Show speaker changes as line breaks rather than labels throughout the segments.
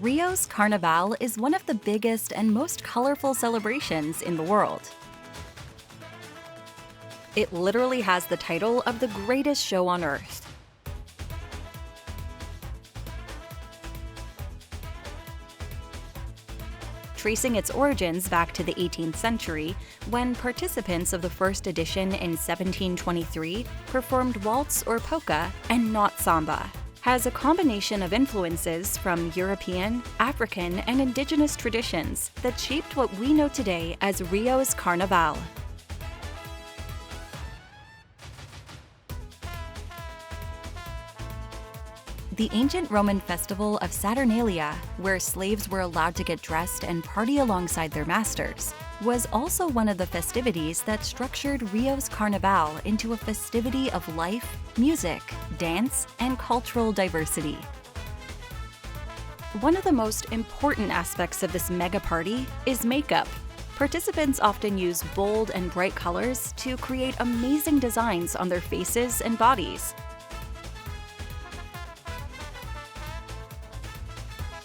Rio's Carnival is one of the biggest and most colorful celebrations in the world. It literally has the title of the greatest show on earth. Tracing its origins back to the 18th century, when participants of the first edition in 1723 performed waltz or polka and not samba, has a combination of influences from European, African, and indigenous traditions that shaped what we know today as Rio's Carnival. The ancient Roman festival of Saturnalia, where slaves were allowed to get dressed and party alongside their masters, was also one of the festivities that structured Rio's Carnival into a festivity of life, music, dance, and cultural diversity. One of the most important aspects of this mega party is makeup. Participants often use bold and bright colors to create amazing designs on their faces and bodies.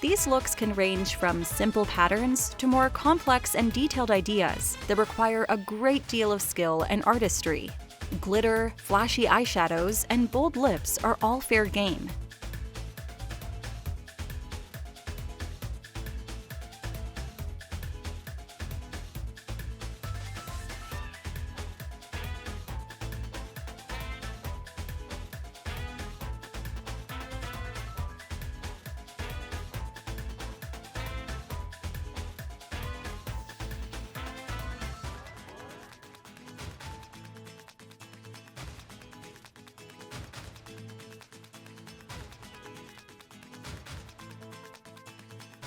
These looks can range from simple patterns to more complex and detailed ideas that require a great deal of skill and artistry. Glitter, flashy eyeshadows, and bold lips are all fair game.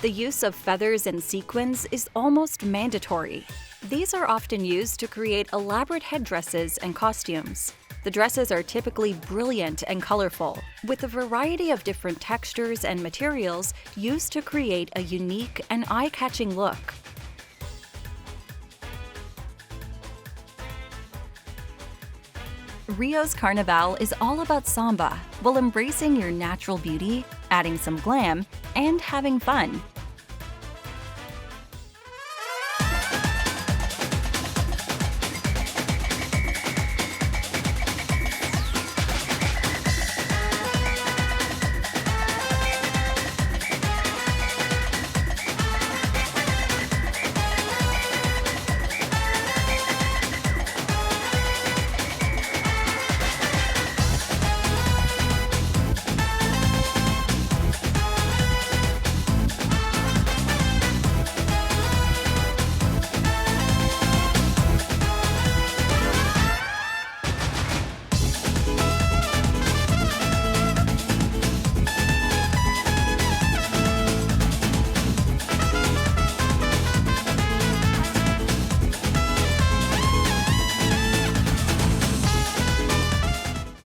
The use of feathers and sequins is almost mandatory. These are often used to create elaborate headdresses and costumes. The dresses are typically brilliant and colorful, with a variety of different textures and materials used to create a unique and eye-catching look. Rio's Carnival is all about Samba, while embracing your natural beauty, adding some glam, and having fun.